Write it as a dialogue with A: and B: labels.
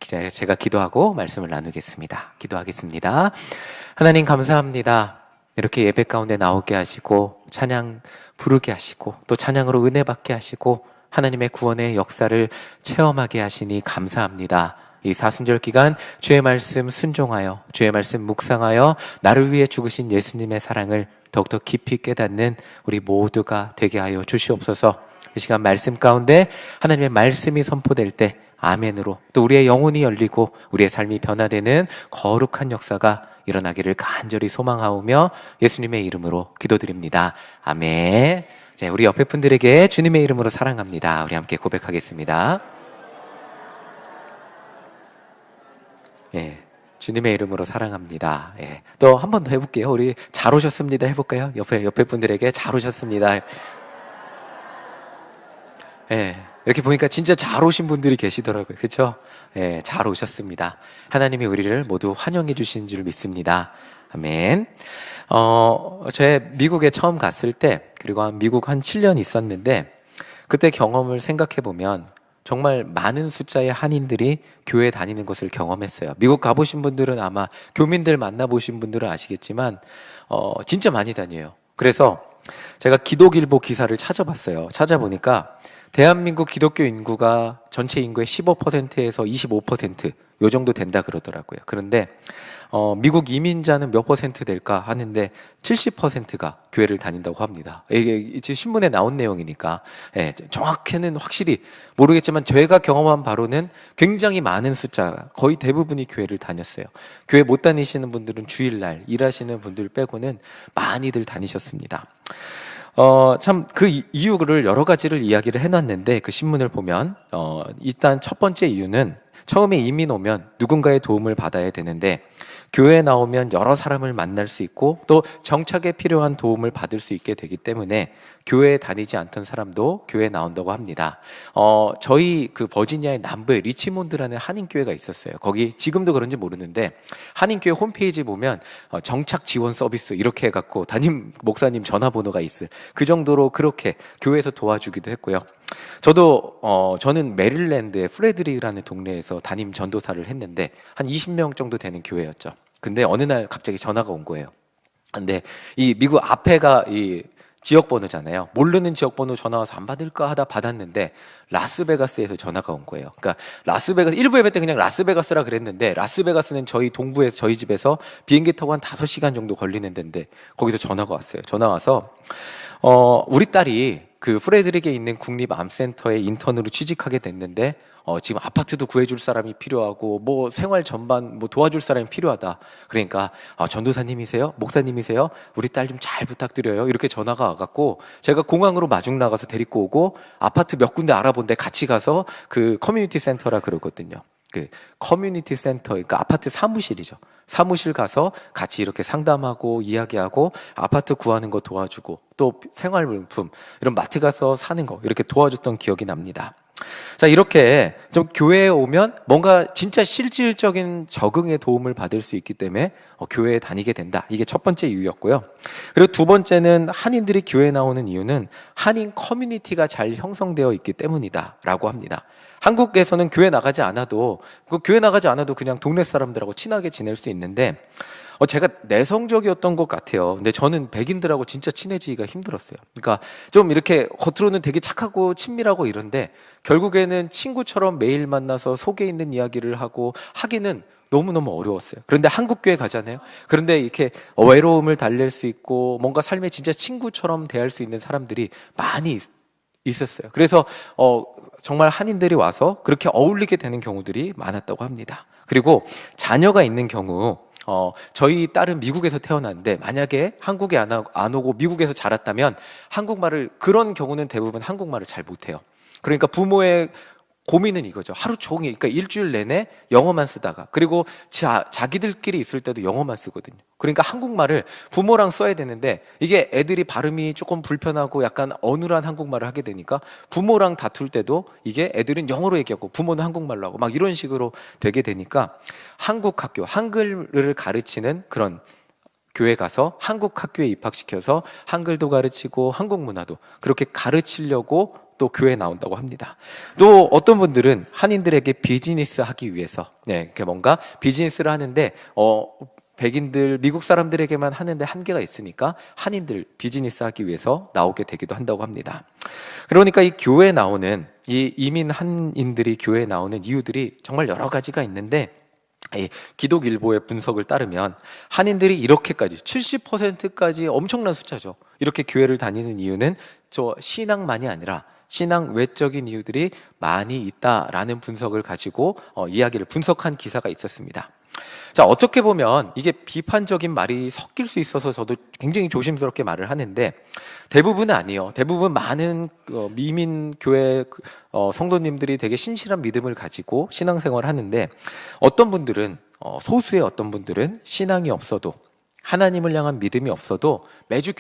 A: 제가 기도하고 말씀을 나누겠습니다. 기도하겠습니다. 하나님 감사합니다. 이렇게 예배 가운데 나오게 하시고 찬양 부르게 하시고 또 찬양으로 은혜 받게 하시고 하나님의 구원의 역사를 체험하게 하시니 감사합니다. 이 사순절 기간 주의 말씀 순종하여 주의 말씀 묵상하여 나를 위해 죽으신 예수님의 사랑을 더욱더 깊이 깨닫는 우리 모두가 되게 하여 주시옵소서. 이 시간 말씀 가운데 하나님의 말씀이 선포될 때 아멘으로 또 우리의 영혼이 열리고 우리의 삶이 변화되는 거룩한 역사가 일어나기를 간절히 소망하오며 예수님의 이름으로 기도드립니다. 아멘. 자, 우리 옆에 분들에게 주님의 이름으로 사랑합니다. 우리 함께 고백하겠습니다. 예, 주님의 이름으로 사랑합니다. 예, 또 한 번 더 해볼게요. 우리 잘 오셨습니다 해볼까요? 옆에 분들에게 잘 오셨습니다. 예, 이렇게 보니까 진짜 잘 오신 분들이 계시더라고요. 그렇죠? 예, 잘 오셨습니다. 하나님이 우리를 모두 환영해 주신 줄 믿습니다. 아멘. 제 미국에 처음 갔을 때 그리고 미국 한 7년 있었는데 그때 경험을 생각해 보면 정말 많은 숫자의 한인들이 교회 다니는 것을 경험했어요. 미국 가보신 분들은 아마 교민들 만나보신 분들은 아시겠지만 진짜 많이 다녀요. 그래서 제가 기독일보 기사를 찾아봤어요. 찾아보니까 대한민국 기독교 인구가 전체 인구의 15%에서 25% 요 정도 된다 그러더라고요. 그런데 미국 이민자는 몇 퍼센트 될까 하는데 70%가 교회를 다닌다고 합니다. 이게 지금 신문에 나온 내용이니까 정확히는 확실히 모르겠지만 제가 경험한 바로는 굉장히 많은 숫자, 거의 대부분이 교회를 다녔어요. 교회 못 다니시는 분들은 주일날 일하시는 분들 빼고는 많이들 다니셨습니다. 참 그 이유를 여러 가지를 이야기를 해놨는데 그 신문을 보면 일단 첫 번째 이유는 처음에 이민 오면 누군가의 도움을 받아야 되는데 교회에 나오면 여러 사람을 만날 수 있고 또 정착에 필요한 도움을 받을 수 있게 되기 때문에 교회에 다니지 않던 사람도 교회에 나온다고 합니다. 저희 그 버지니아의 남부에 리치몬드라는 한인교회가 있었어요. 거기 지금도 그런지 모르는데 한인교회 홈페이지 보면 정착 지원 서비스 이렇게 해갖고 담임 목사님 전화번호가 있을 그 정도로 그렇게 교회에서 도와주기도 했고요. 저는 메릴랜드의 프레드릭이라는 동네에서 담임 전도사를 했는데 한 20명 정도 되는 교회였죠. 근데 어느 날 갑자기 전화가 온 거예요. 근데 이 미국 앞에가 이 지역번호잖아요. 모르는 지역번호 전화 와서 안 받을까 하다 받았는데 라스베가스에서 전화가 온 거예요. 그러니까 라스베가스, 일부 예배 때 그냥 라스베가스라 그랬는데 라스베가스는 저희 동부에서 저희 집에서 비행기 타고 한 5시간 정도 걸리는 데인데 거기서 전화가 왔어요. 전화 와서 우리 딸이 그 프레드릭에 있는 국립암센터에 인턴으로 취직하게 됐는데 지금 아파트도 구해줄 사람이 필요하고 뭐 생활 전반 뭐 도와줄 사람이 필요하다. 그러니까 전도사님이세요? 목사님이세요? 우리 딸 좀 잘 부탁드려요. 이렇게 전화가 와갖고 제가 공항으로 마중 나가서 데리고 오고 아파트 몇 군데 알아본데 같이 가서 그 커뮤니티 센터라 그러거든요. 그 커뮤니티 센터, 그러니까 아파트 사무실이죠. 사무실 가서 같이 이렇게 상담하고 이야기하고 아파트 구하는 거 도와주고 또 생활용품 이런 마트 가서 사는 거 이렇게 도와줬던 기억이 납니다. 자, 이렇게 좀 교회에 오면 뭔가 진짜 실질적인 적응에 도움을 받을 수 있기 때문에 교회에 다니게 된다. 이게 첫 번째 이유였고요. 그리고 두 번째는 한인들이 교회에 나오는 이유는 한인 커뮤니티가 잘 형성되어 있기 때문이다라고 합니다. 한국에서는 교회 나가지 않아도 그냥 동네 사람들하고 친하게 지낼 수 있는데 제가 내성적이었던 것 같아요. 근데 저는 백인들하고 진짜 친해지기가 힘들었어요. 그러니까 좀 이렇게 겉으로는 되게 착하고 친밀하고 이런데 결국에는 친구처럼 매일 만나서 속에 있는 이야기를 하고 하기는 너무너무 어려웠어요. 그런데 한국 교회 가잖아요. 그런데 이렇게 외로움을 달랠 수 있고 뭔가 삶에 진짜 친구처럼 대할 수 있는 사람들이 많이 있었어요. 그래서 정말 한인들이 와서 그렇게 어울리게 되는 경우들이 많았다고 합니다. 그리고 자녀가 있는 경우 저희 딸은 미국에서 태어났는데 만약에 한국에 안 오고 미국에서 자랐다면 한국말을, 그런 경우는 대부분 한국말을 잘 못해요. 그러니까 부모의 고민은 이거죠. 하루 종일, 그러니까 일주일 내내 영어만 쓰다가, 그리고 자기들끼리 있을 때도 영어만 쓰거든요. 그러니까 한국말을 부모랑 써야 되는데 이게 애들이 발음이 조금 불편하고 약간 어눌한 한국말을 하게 되니까 부모랑 다툴 때도 이게 애들은 영어로 얘기하고 부모는 한국말로 하고 막 이런 식으로 되게 되니까 한국 학교, 한글을 가르치는 그런 교회 가서 한국 학교에 입학시켜서 한글도 가르치고 한국 문화도 그렇게 가르치려고 또 교회에 나온다고 합니다. 또 어떤 분들은 한인들에게 비즈니스 하기 위해서, 이렇게 뭔가 비즈니스를 하는데, 백인들, 미국 사람들에게만 하는데 한계가 있으니까 한인들 비즈니스 하기 위해서 나오게 되기도 한다고 합니다. 그러니까 이 교회에 나오는, 이 이민 한인들이 교회에 나오는 이유들이 정말 여러 가지가 있는데, 이 기독일보의 분석을 따르면 한인들이 이렇게까지 70%까지 엄청난 숫자죠. 이렇게 교회를 다니는 이유는 저 신앙만이 아니라 신앙 외적인 이유들이 많이 있다라는 분석을 가지고 이야기를 분석한 기사가 있었습니다. 자, 어떻게 보면 이게 비판적인 말이 섞일 수 있어서 저도 굉장히 조심스럽게 말을 하는데, 대부분은 아니에요. 대부분 많은 미민 교회 성도님들이 되게 신실한 믿음을 가지고 신앙생활을 하는데, 어떤 분들은 소수의 어떤 분들은 신앙이 없어도, 하나님을 향한 믿음이 없어도 매주